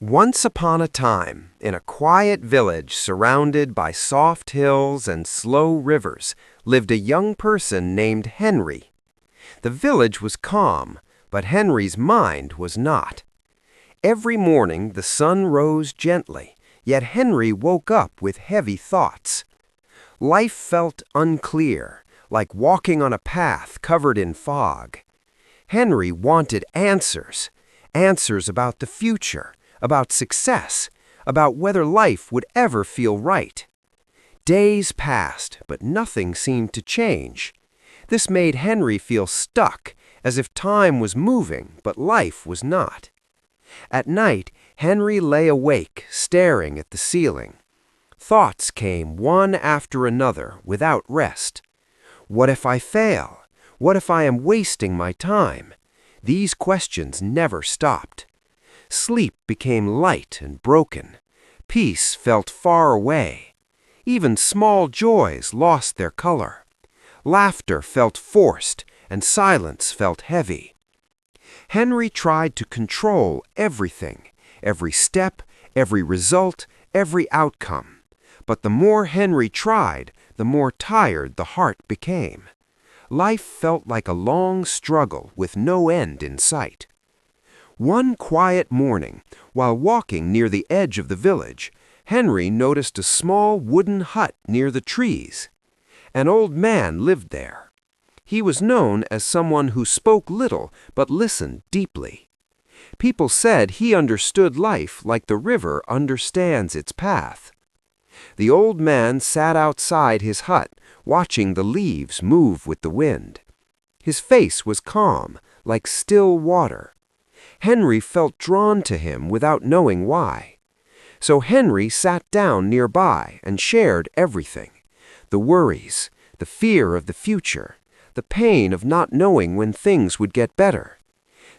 Once upon a time, in a quiet village surrounded by soft hills and slow rivers, lived a young person named Henry. The village was calm, but Henry's mind was not. Every morning the sun rose gently, yet Henry woke up with heavy thoughts. Life felt unclear, like walking on a path covered in fog. Henry wanted answers, answers about the future, about success, about whether life would ever feel right. Days passed, but nothing seemed to change. This made Henry feel stuck, as if time was moving, but life was not. At night, Henry lay awake, staring at the ceiling. Thoughts came one after another, without rest. What if I fail? What if I am wasting my time? These questions never stopped. Sleep became light and broken. Peace felt far away. Even small joys lost their color. Laughter felt forced, and silence felt heavy. Henry tried to control everything, every step, every result, every outcome. But the more Henry tried, the more tired the heart became. Life felt like a long struggle with no end in sight. One quiet morning, while walking near the edge of the village, Henry noticed a small wooden hut near the trees. An old man lived there. He was known as someone who spoke little but listened deeply. People said he understood life like the river understands its path. The old man sat outside his hut, watching the leaves move with the wind. His face was calm, like still water. Henry felt drawn to him without knowing why. So Henry sat down nearby and shared everything: the worries, the fear of the future, the pain of not knowing when things would get better.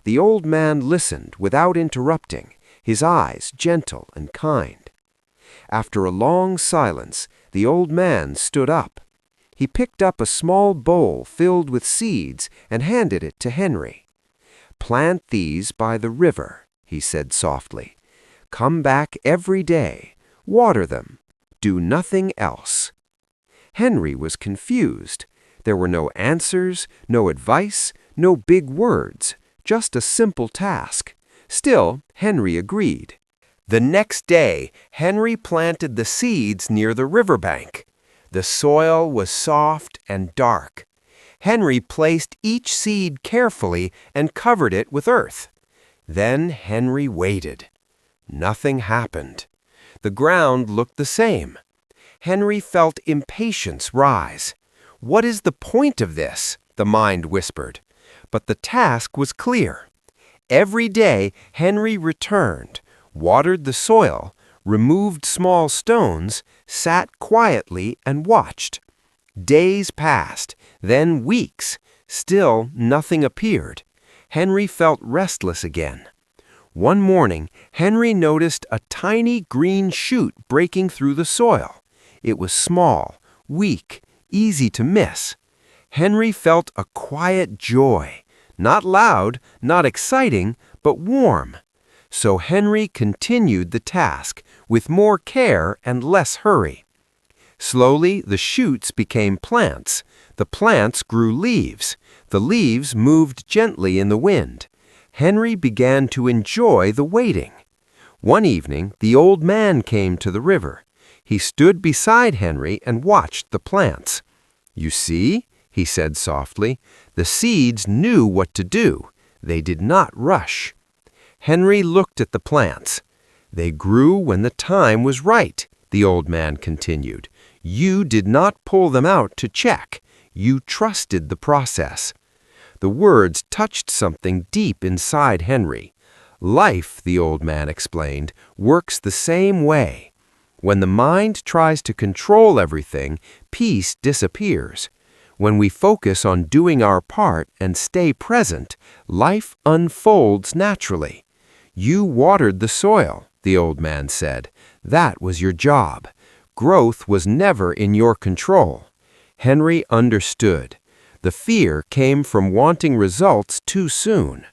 The old man listened without interrupting, his eyes gentle and kind. After a long silence, the old man stood up. He picked up a small bowl filled with seeds and handed it to Henry. "Plant these by the river," he said softly. "Come back every day. Water them. Do nothing else." Henry was confused. There were no answers, no advice, no big words, just a simple task. Still, Henry agreed. The next day, Henry planted the seeds near the riverbank. The soil was soft and dark. Henry placed each seed carefully and covered it with earth. Then Henry waited. Nothing happened. The ground looked the same. Henry felt impatience rise. "What is the point of this?" the mind whispered. But the task was clear. Every day Henry returned, watered the soil, removed small stones, sat quietly and watched. Days passed, then weeks. Still nothing appeared. Henry felt restless again. One morning, Henry noticed a tiny green shoot breaking through the soil. It was small, weak, easy to miss. Henry felt a quiet joy, not loud, not exciting, but warm. So Henry continued the task with more care and less hurry. Slowly, the shoots became plants. The plants grew leaves. The leaves moved gently in the wind. Henry began to enjoy the waiting. One evening, the old man came to the river. He stood beside Henry and watched the plants. "You see," he said softly, "the seeds knew what to do. They did not rush." Henry looked at the plants. "They grew when the time was right," the old man continued. "You did not pull them out to check. You trusted the process." The words touched something deep inside Henry. Life, the old man explained, works the same way. When the mind tries to control everything, peace disappears. When we focus on doing our part and stay present, life unfolds naturally. "You watered the soil," the old man said. "That was your job. Growth was never in your control." Henry understood. The fear came from wanting results too soon.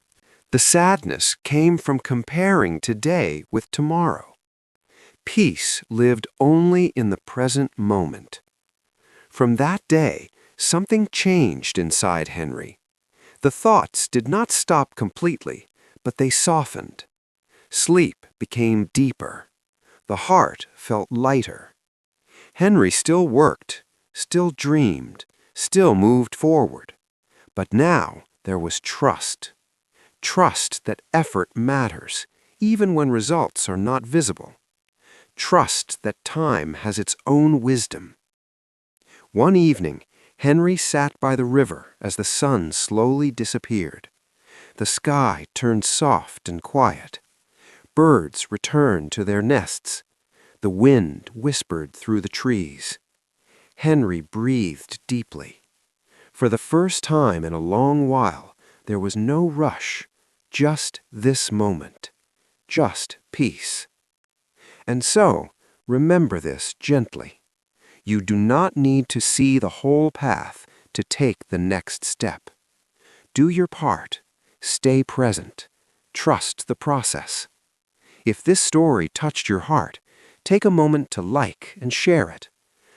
The sadness came from comparing today with tomorrow. Peace lived only in the present moment. From that day, something changed inside Henry. The thoughts did not stop completely, but they softened. Sleep became deeper. The heart felt lighter. Henry still worked, still dreamed, still moved forward. But now there was trust. Trust that effort matters, even when results are not visible. Trust that time has its own wisdom. One evening, Henry sat by the river as the sun slowly disappeared. The sky turned soft and quiet. Birds returned to their nests. The wind whispered through the trees. Henry breathed deeply. For the first time in a long while, there was no rush, just this moment, just peace. And so, remember this gently. You do not need to see the whole path to take the next step. Do your part. Stay present. Trust the process. If this story touched your heart, take a moment to like and share it.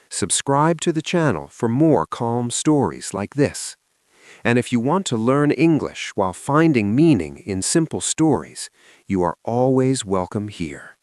Subscribe to the channel for more calm stories like this. And if you want to learn English while finding meaning in simple stories, you are always welcome here.